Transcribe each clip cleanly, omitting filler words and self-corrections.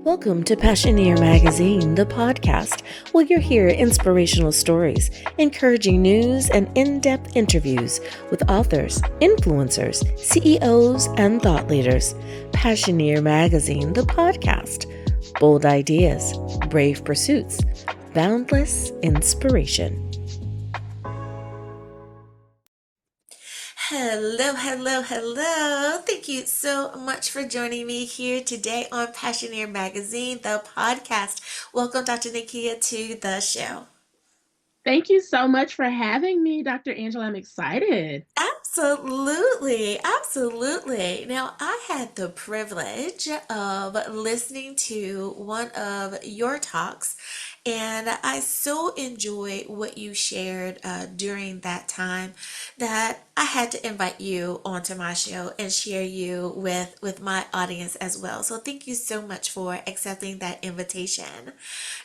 Welcome to Passioneer Magazine, the podcast, where you'll hear inspirational stories, encouraging news, and in-depth interviews with authors, influencers, CEOs, and thought leaders. Passioneer Magazine, the podcast. Bold ideas, brave pursuits, boundless inspiration. Hello. Thank you so much for joining me here today on Passioneer Magazine, the podcast. Welcome, Dr. Niyeka, to the show. Thank you so much for having me, Dr. Angela. I'm excited. Absolutely. Now, I had the privilege of listening to one of your talks, and I so enjoyed what you shared during that time that I had to invite you onto my show and share you with my audience as well. So, thank you so much for accepting that invitation.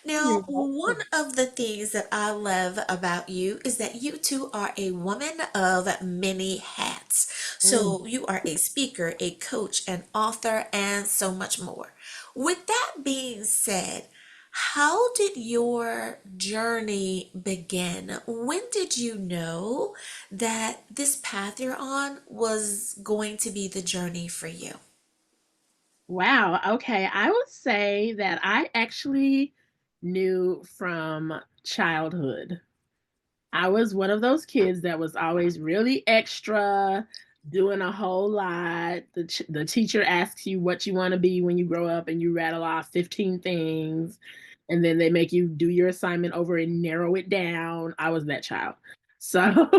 You're Now, one welcome. of the things that I love about you is that you too are a woman of many hats. Mm. So, you are a speaker, a coach, an author, and so much more. With that being said, how did your journey begin? When did you know that this path you're on was going to be the journey for you? Wow. Okay. I would say that I actually knew from childhood. I was one of those kids that was always really extra, doing a whole lot. The teacher asks you what you want to be when you grow up, and you rattle off 15 things, and then they make you do your assignment over and narrow it down. I was that child. So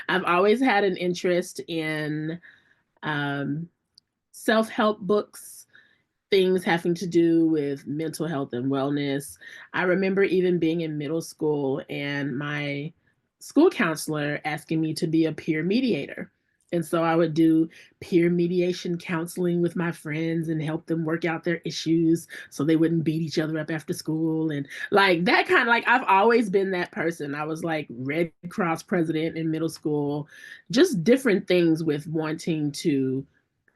I've always had an interest in um, self help books, things having to do with mental health and wellness. I remember even being in middle school and my school counselor asking me to be a peer mediator. And so I would do peer mediation counseling with my friends and help them work out their issues so they wouldn't beat each other up after school. And like that kind of like, I've always been that person. I was like Red Cross president in middle school, just different things with wanting to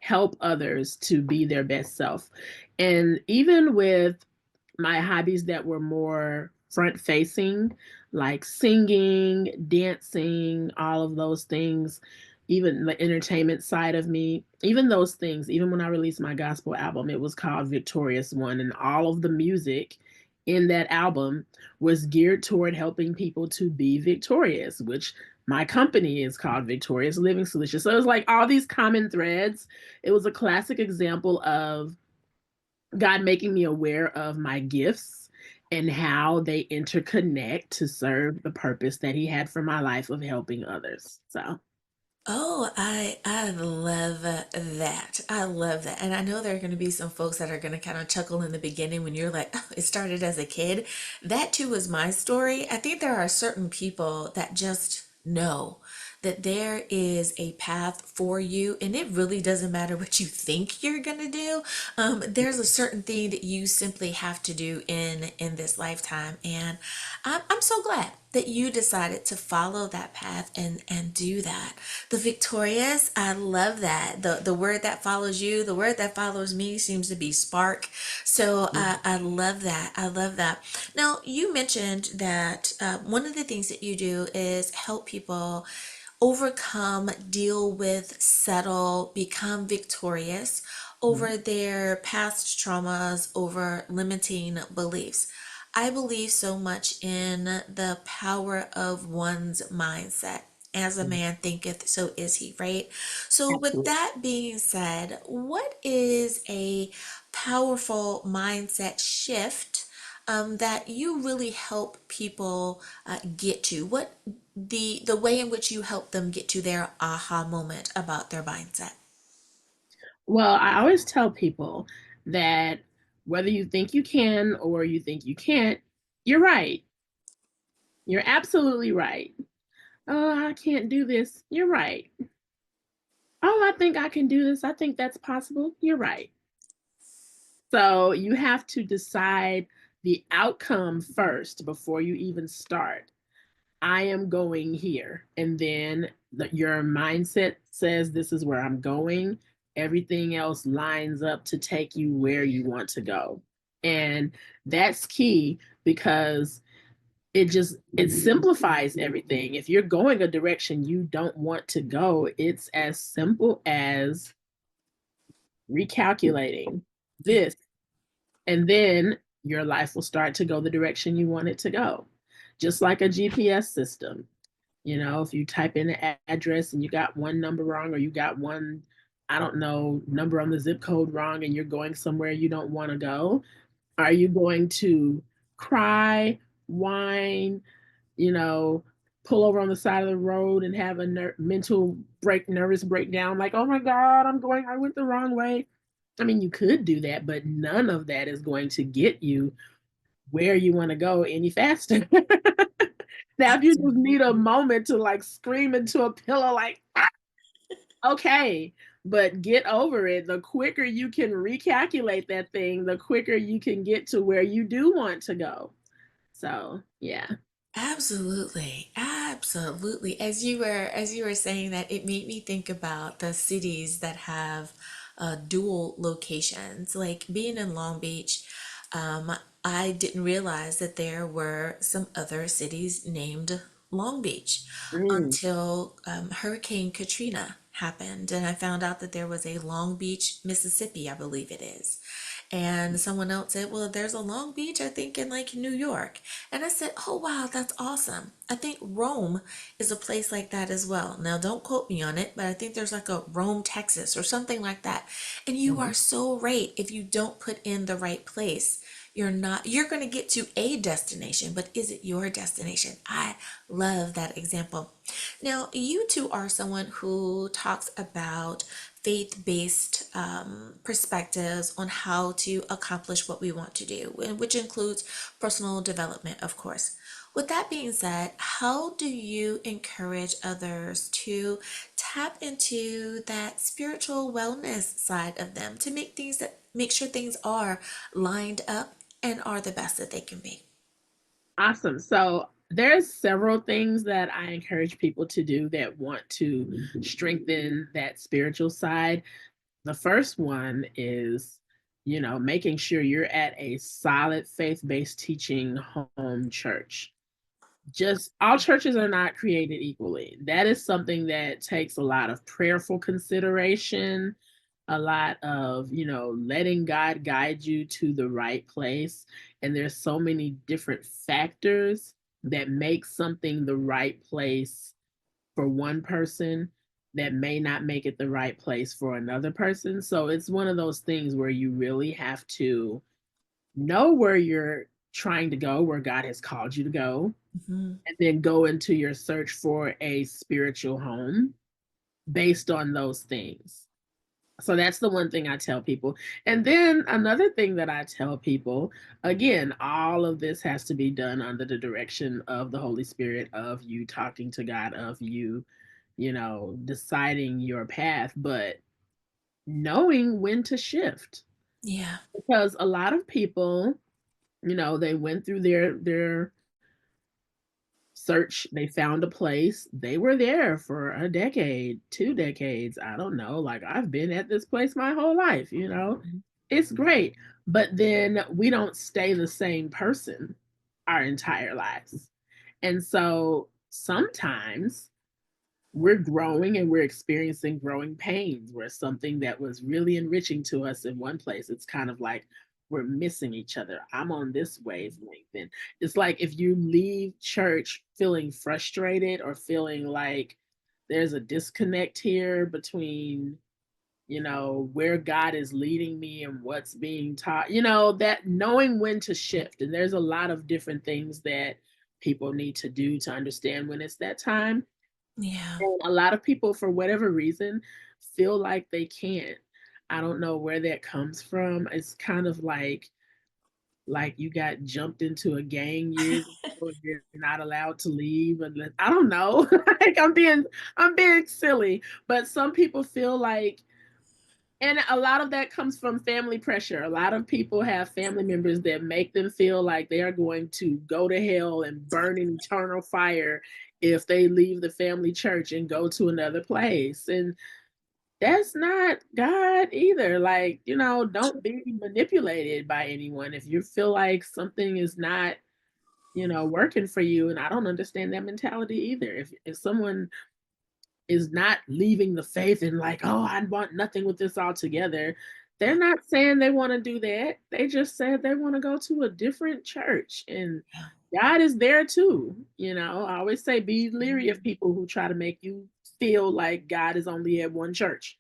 help others to be their best self. And even with my hobbies that were more front facing, like singing, dancing, all of those things, even the entertainment side of me, even those things, even when I released my gospel album, it was called Victorious One, and all of the music in that album was geared toward helping people to be victorious, which my company is called Victorious Living Solutions. So it was like all these common threads. It was a classic example of God making me aware of my gifts and how they interconnect to serve the purpose that He had for my life of helping others. So, Oh, I love that. I love that. And I know there are going to be some folks that are going to kind of chuckle in the beginning when you're like, oh, it started as a kid. That too was my story. I think there are certain people that just know that there is a path for you, and it really doesn't matter what you think you're going to do. There's a certain thing that you simply have to do in this lifetime. And I'm so glad that you decided to follow that path and do that. The victorious, I love that. The word that follows you, the word that follows me seems to be spark. So I love that. I love that. Now, you mentioned that one of the things that you do is help people overcome, deal with, settle, become victorious over their past traumas, over limiting beliefs. I believe so much in the power of one's mindset. As a man thinketh, so is he, right? So, with absolutely. that being said, what is a powerful mindset shift that you really help people get to? What the way in which you help them get to their aha moment about their mindset? Well, I always tell people that whether you think you can or you think you can't, you're right. You're absolutely right. Oh, I can't do this. You're right. Oh, I think I can do this. I think that's possible. You're right. So you have to decide the outcome first before you even start. I am going here. And then your mindset says, this is where I'm going. Everything else lines up to take you where you want to go. And that's key because it simplifies everything. If you're going a direction you don't want to go, it's as simple as recalculating Yeah, this, and then your life will start to go the direction you want it to go. Just like a GPS system. You know, if you type in the address and you got one number wrong, or you got one, I don't know, number on the zip code wrong, and you're going somewhere you don't want to go, are you going to cry, whine, you know, pull over on the side of the road and have a mental nervous breakdown, like, oh my God, I went the wrong way? I mean, you could do that, but none of that is going to get you where you want to go any faster. Now, if you just need a absolutely. moment to like scream into a pillow, like, "Ah," okay, but get over it. The quicker you can recalculate that thing, the quicker you can get to where you do want to go. So, yeah. Absolutely. Absolutely. As you were saying that, it made me think about the cities that have dual locations. Like being in Long Beach, um, I didn't realize that there were some other cities named Long Beach Mm, until Hurricane Katrina happened, and I found out that there was a Long Beach, Mississippi, I believe it is. And someone else said, well, there's a Long Beach, I think, in like New York. And I said, oh, wow, that's awesome. I think Rome is a place like that as well. Now, don't quote me on it, but I think there's like a Rome, Texas, or something like that. And you are mhm. so right. If you don't put in the right place, you're going to get to a destination, but is it your destination? I love that example. Now, you two are someone who talks about faith-based perspectives on how to accomplish what we want to do, which includes personal development, of course. With that being said, how do you encourage others to tap into that spiritual wellness side of them to make sure things are lined up and are the best that they can be? Awesome. So there's several things that I encourage people to do that want to strengthen that spiritual side. The first one is, making sure you're at a solid faith-based teaching home church. Just all churches are not created equally. That is something that takes a lot of prayerful consideration, a lot of, letting God guide you to the right place. And there's so many different factors that make something the right place for one person that may not make it the right place for another person. So it's one of those things where you really have to know where you're trying to go, where God has called you to go, Mhm. and then go into your search for a spiritual home based on those things. So that's the one thing I tell people. And then another thing that I tell people, again, all of this has to be done under the direction of the Holy Spirit, of you talking to God, of you, deciding your path, but knowing when to shift. Yeah. Because a lot of people, they went through their search, they found a place, they were there for a decade, 2 decades, I don't know, like, I've been at this place my whole life, it's great. But then we don't stay the same person our entire lives. And so sometimes we're growing and we're experiencing growing pains where something that was really enriching to us in one place, it's kind of like we're missing each other. I'm on this wavelength. And it's like if you leave church feeling frustrated or feeling like there's a disconnect here between, where God is leading me and what's being taught, that knowing when to shift. And there's a lot of different things that people need to do to understand when it's that time. Yeah. And a lot of people, for whatever reason, feel like they can't. I don't know where that comes from. It's kind of like you got jumped into a gang years ago and you're not allowed to leave. And I don't know. Like I'm being silly, but some people feel like And a lot of that comes from family pressure. A lot of people have family members that make them feel like they are going to go to hell and burn in eternal fire if they leave the family church and go to another place. And that's not God either. Like, don't be manipulated by anyone. If you feel like something is not, working for you, and I don't understand that mentality either. If someone is not leaving the faith and like, oh, I want nothing with this altogether. They're Yeah, not saying they want to do that. They just said they want to go to a different church. And yeah. God is there too. I always say be leery of Mhm. people who try to make you feel like God is only at one church.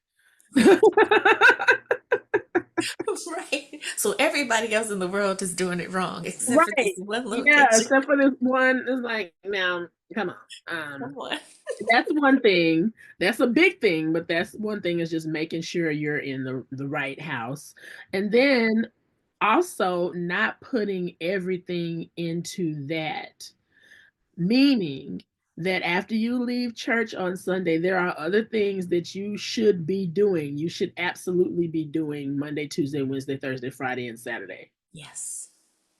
Right. Right. So everybody else in the world is doing it wrong except for this Right. one Yeah, location. except for this one. It's like, now, come on. Come on. That's one thing. That's a big thing, but that's one thing is just making sure you're in the right house. And then also not putting everything into that. Meaning that after you leave church on Sunday, there are other things that you should be doing. You should absolutely be doing Monday, Tuesday, Wednesday, Thursday, Friday, and Saturday. Yes.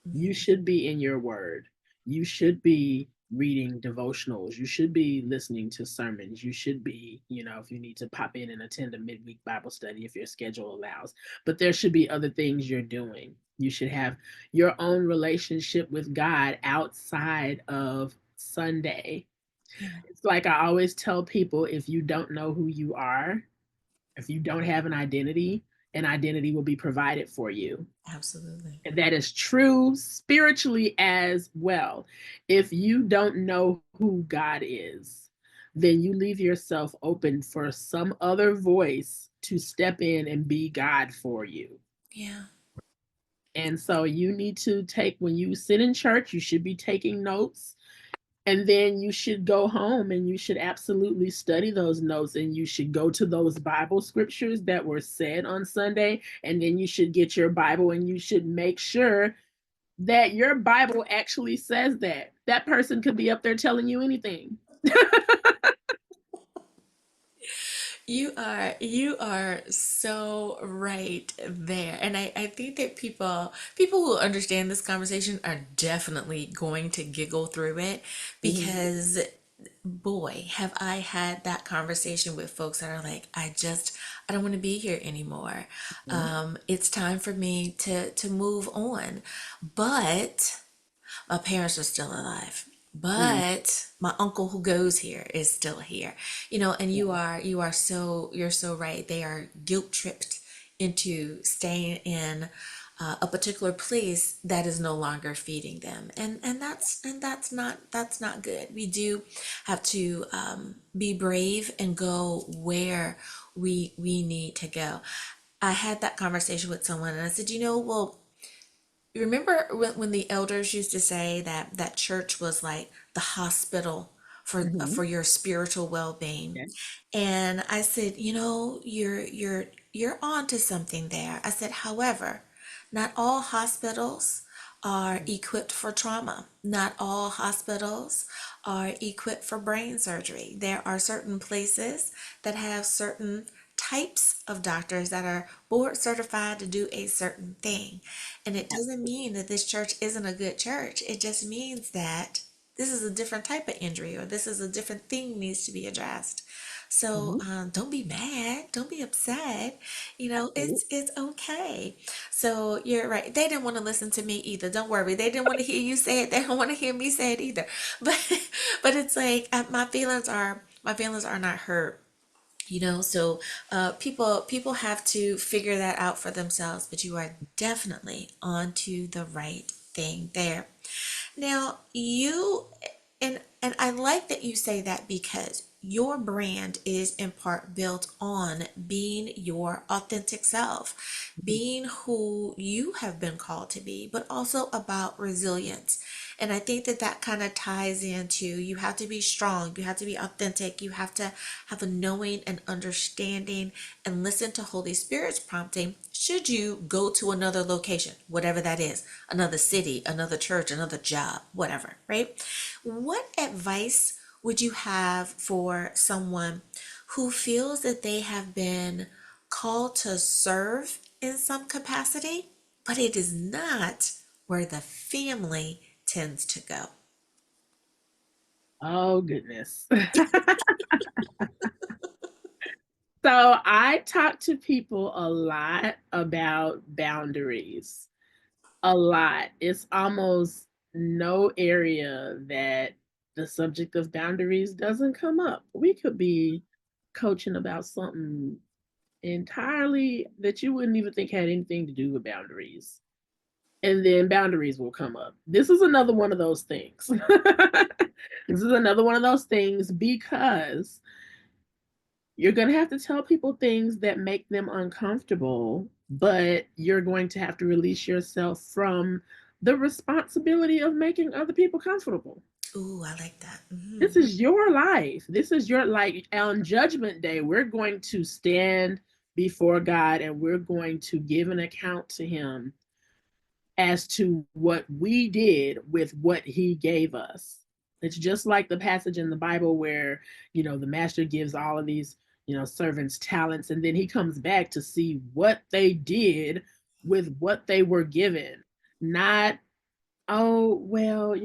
You Mhm. should be in your word. You should be reading devotionals. You should be listening to sermons. You should be, if you need to pop in and attend a midweek Bible study if your schedule allows. But there should be other things you're doing. You should have your own relationship with God outside of Sunday. Yeah, It's like I always tell people, if you don't know who you are, if you don't have an identity will be provided for you. absolutely. And that is true spiritually as well. If you don't know who God is, then you leave yourself open for some other voice to step in and be God for you. Yeah. And so you need to take, when you sit in church, you should be taking notes. And then you should go home and you should absolutely study those notes, and you should go to those Bible scriptures that were said on Sunday. And then you should get your Bible and you should make sure that your Bible actually says that. That person could be up there telling you anything. You are so right there. And I think that people who understand this conversation are definitely going to giggle through it Mhm. because boy, have I had that conversation with folks that are like, I don't want to be here anymore. Mhm. It's time for me to move on. But my parents are still alive, Mhm. but my uncle who goes here is still here. And Yeah. you're so right. They are guilt tripped into staying in a particular place that is no longer feeding them, and that's not good. We do have to be brave and go where we need to go. I had that conversation with someone and I said, well, you remember when the elders used to say that church was like the hospital Mhm. for your spiritual well-being? Yeah. And I said, you're on to something there. I said, however, not all hospitals are equipped for trauma. Not all hospitals are equipped for brain surgery. There are certain places that have certain types of doctors that are board certified to do a certain thing. And it doesn't mean that this church isn't a good church. It just means that this is a different type of injury or this is a different thing needs to be addressed. So Mhm. don't be mad, don't be upset. Absolutely. It's okay. So you're right. They didn't want to listen to me either. Don't worry. They didn't want to hear you say it. They don't want to hear me say it either. But it's like my feelings are not hurt. So people have to figure that out for themselves. But you are definitely onto the right thing there. Now, and I like that you say that because your brand is in part built on being your authentic self, Mhm. being who you have been called to be, but also about resilience. And I think that kind of ties into you have to be strong, you have to be authentic, you have to have a knowing and understanding and listen to Holy Spirit's prompting should you go to another location, whatever that is, another city, another church, another job, whatever, right? What advice would you have for someone who feels that they have been called to serve in some capacity, but it is not where the family tends to go. Oh, goodness. So I talk to people a lot about boundaries. A lot. It's almost no area that the subject of boundaries doesn't come up. We could be coaching about something entirely that you wouldn't even think had anything to do with boundaries. And then boundaries will come up. This is another one of those things. This is another one of those things because you're going to have to tell people things that make them uncomfortable, but you're going to have to release yourself from the responsibility of making other people comfortable. Ooh, I like that. This is your life. This is your, like, on Judgment Day, we're going to stand before God and we're going to give an account to Him as to what we did with what He gave us. It's just like the passage in the Bible where, the master gives all of these, servants talents, and then he comes back to see what they did with what they were given. Not, oh, well,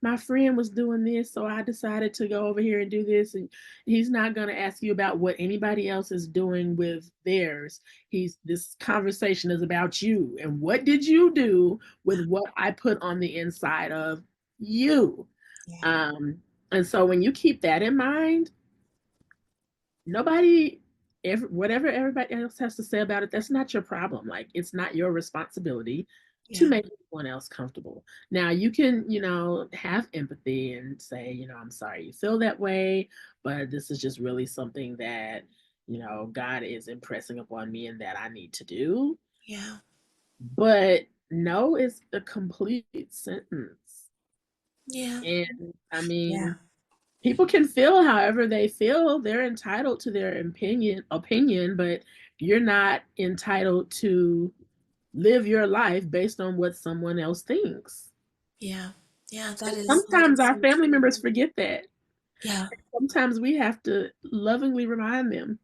my friend was doing this, so I decided to go over here and do this. And he's not going to ask you about what anybody else is doing with theirs. This conversation is about you and what did you do with what I put on the inside of you. Yeah. Um, and so when you keep that in mind, nobody, whatever everybody else has to say about it, that's not your problem. Like, it's not your responsibility to Yeah. make anyone else comfortable. Now you can, have empathy and say, I'm sorry you feel that way, but this is just really something that, God is impressing upon me and that I need to do. Yeah. But no is a complete sentence. Yeah. And I Yeah. mean, people can feel however they feel. They're entitled to their opinion, but you're not entitled to live your life based on what someone else thinks. Yeah. Yeah. And That sometimes is our so family true. members forget that. Yeah. Sometimes we have to lovingly remind them.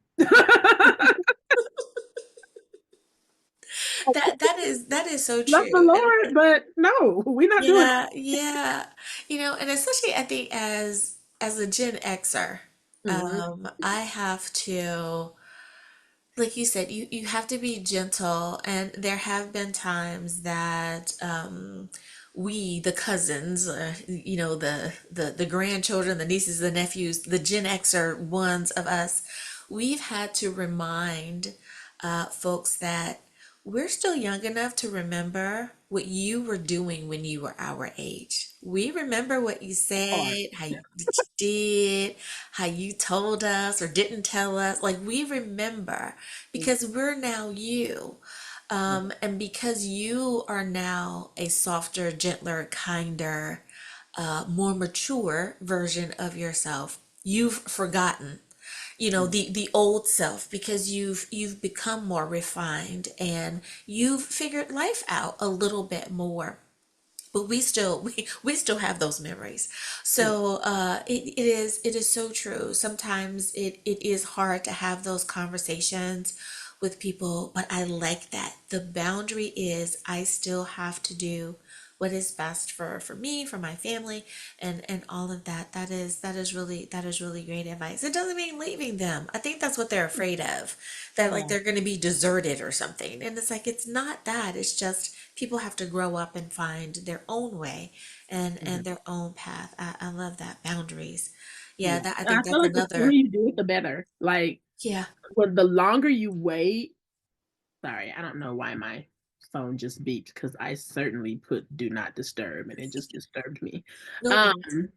That is so Love the true. Lord, but no, we're not doing Yeah, yeah. And especially I think as a Gen Xer, it. Hmm. I have to, like you said, you have to be gentle, and there have been times that we, the cousins, the grandchildren, the nieces, the nephews, the Gen Xer ones of us, we've had to remind folks that we're still young enough to remember what you were doing when you were our age. We remember what you Hard. said, what you did, how you told us or didn't tell us. Like, we remember because we're now you. And because you are now a softer, gentler, kinder, more mature version of yourself, you've forgotten, the old self, because you've become more refined and you've figured life out a little bit more. But we still have those memories. So it is so true. Sometimes it is hard to have those conversations with people, but I like that. The boundary is I still have to do what is best for me, for my family, and all of that. That is really great advice. It doesn't mean leaving them. I think that's what they're afraid of, that like Yeah. they're going to be deserted or something. And it's like it's not that. It's just people have to grow up and find their own way and Mhm. their own path. I love that, boundaries. Yeah, Yeah. that I And I think feel that's like the sooner another. you do it, the better. Like, Yeah. when the longer you wait, sorry, I don't know why my phone just beeped because I certainly put do not disturb and it just disturbed me. No Um, worries.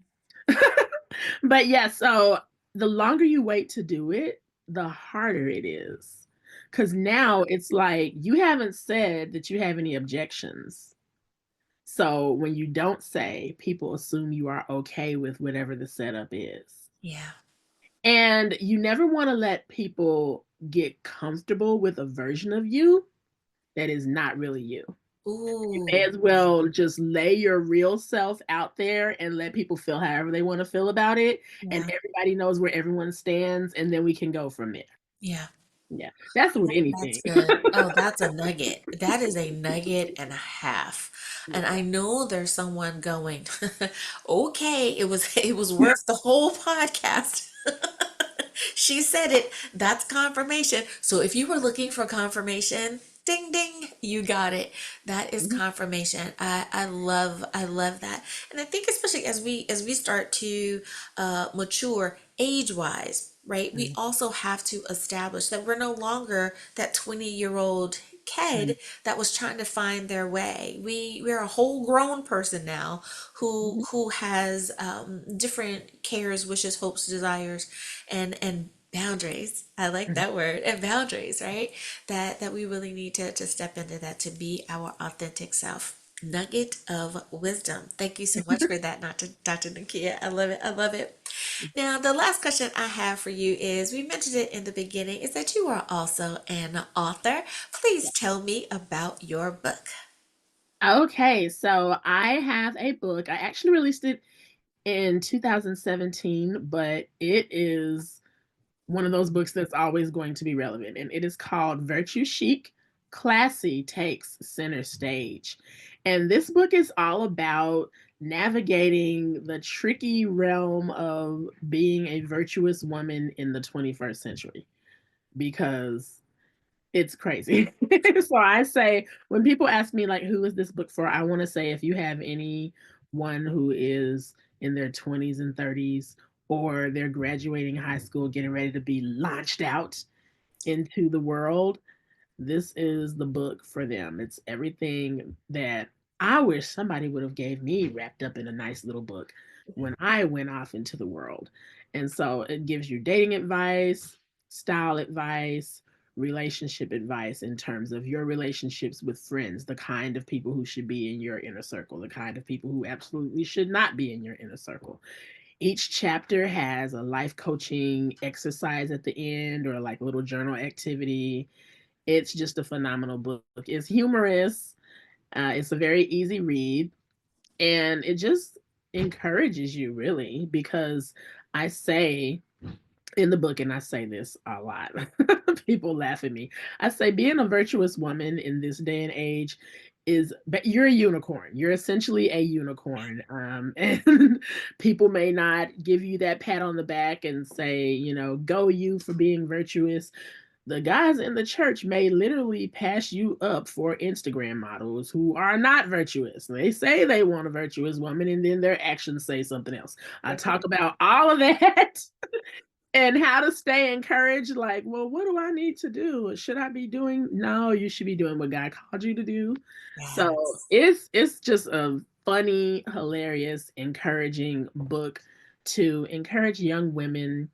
but yeah, so the longer you wait to do it, the harder it is. Because now it's like you haven't said that you have any objections. So when you don't say, people assume you are okay with whatever the setup is. Yeah. And you never want to let people get comfortable with a version of you that is not really you. You may Ooh. as Yeah. well just lay your real self out there and let people feel however they want to feel about it. And Yeah. everybody knows where everyone stands, and then we can go from there. Yeah. Yeah, that's with That's anything. good. Oh, that's a nugget. That is a nugget and a half. And Yeah. I know there's someone going, okay, it was worth the whole podcast. She said it. That's confirmation. So if you were looking for confirmation, ding ding, you got it. That is Mhm, confirmation. I love that. And I think especially as we start to mature age wise, right? We mhm, also have to establish that we're no longer that 20-year-old kid that was trying to find their way. We're a whole grown person now who mhm, has different cares, wishes, hopes, desires, and boundaries. I like mhm. that word. And boundaries, right? That we really need to step into that to be our authentic self. Nugget of wisdom. Thank you so much for that, Dr. Nakia. I love it. I love it. Now, the last question I have for you is we mentioned it in the beginning, is that you are also an author. Please tell me about your book. Okay, so I have a book. I actually released it in 2017, but it is one of those books that's always going to be relevant. And it is called Virtue Chic Classy Takes Center Stage. And this book is all about navigating the tricky realm of being a virtuous woman in the 21st century because it's crazy. So I say, when people ask me, like, who is this book for? I want to say, if you have anyone who is in their 20s and 30s, or they're graduating high school, getting ready to be launched out into the world, this is the book for them. It's everything that I wish somebody would have gave me wrapped up in a nice little book when I went off into the world. And so it gives you dating advice, style advice, relationship advice in terms of your relationships with friends, the kind of people who should be in your inner circle, the kind of people who absolutely should not be in your inner circle. Each chapter has a life coaching exercise at the end, or like a little journal activity. It's just a phenomenal book. It's humorous. It's a very easy read, and it just encourages you, really, because I say in the book, and I say this a lot, people laugh at me. I say being a virtuous woman in this day and age is, but you're a unicorn. You're essentially a unicorn. And people may not give you that pat on the back and say, go you for being virtuous. The guys in the church may literally pass you up for Instagram models who are not virtuous. They say they want a virtuous woman, and then their actions say something else. I talk about all of that and how to stay encouraged. Like, well, what do I need to do? Should I be doing? No, you should be doing what God called you to do. So Yes. it's just a funny, hilarious, encouraging book to encourage young women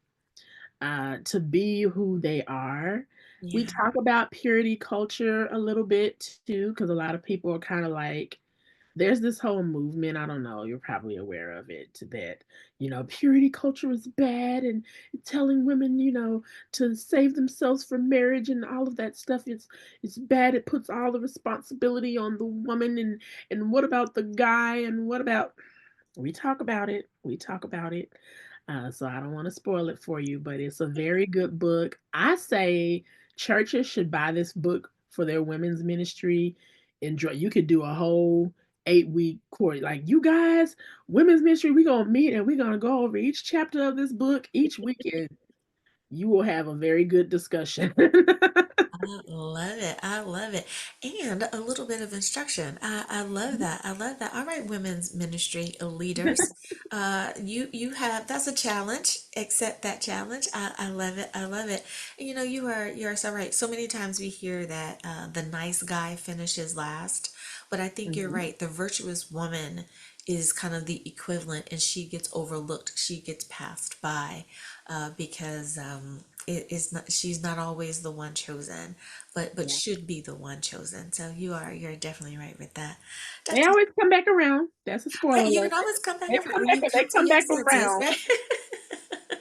to be who they are. We Yeah. talk about purity culture a little bit too, because a lot of people are kind of like, there's this whole movement, I don't know, you're probably aware of it, that, purity culture is bad, and telling women, to save themselves for marriage and all of that stuff. It's bad. It puts all the responsibility on the woman, and what about the guy, and what about, we talk about it. We talk about it. So I don't want to spoil it for you, but it's a very good book. I say churches should buy this book for their women's ministry. Enjoy. You could do a whole 8-week course. Like, you guys, women's ministry, we're gonna meet and we're gonna go over each chapter of this book each weekend. You will have a very good discussion. I love it. I love it. And a little bit of instruction. I love that. I love that. All right, women's ministry leaders. You have, that's a challenge. Accept that challenge. I love it. I love it. And you are so right. So many times we hear that the nice guy finishes last, but I think you're Mhm. right. The virtuous woman is kind of the equivalent, and she gets overlooked. She gets passed by because it is not. She's not always the one chosen, but Yeah. should be the one chosen. So you're definitely right with that. They Dr. always come back around. That's a spoiler Right, you can alert. always come back They around come when back. you They come to come your back senses, around.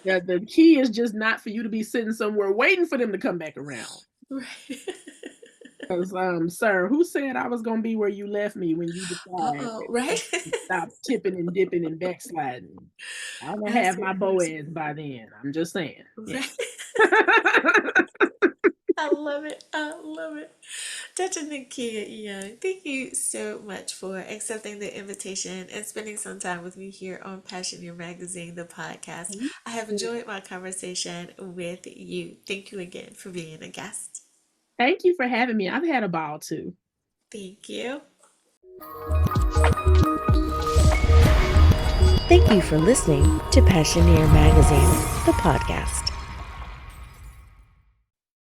right? The key is just not for you to be sitting somewhere waiting for them to come back around. Right. Because, sir, who said I was gonna be where you left me when you decide Uh-oh, to right? stop tipping and dipping and backsliding? I'm gonna Ask have your my question. Boaz by then. I'm just saying. Yeah. Right. love it. I love it. Dr. Niyeka Young, thank you so much for accepting the invitation and spending some time with me here on Passioneer Magazine, the podcast. Thank I have you. enjoyed my conversation with you. Thank you again for being a guest. Thank you for having me. I've had a ball too. Thank you. Thank you for listening to Passioneer Magazine, the podcast.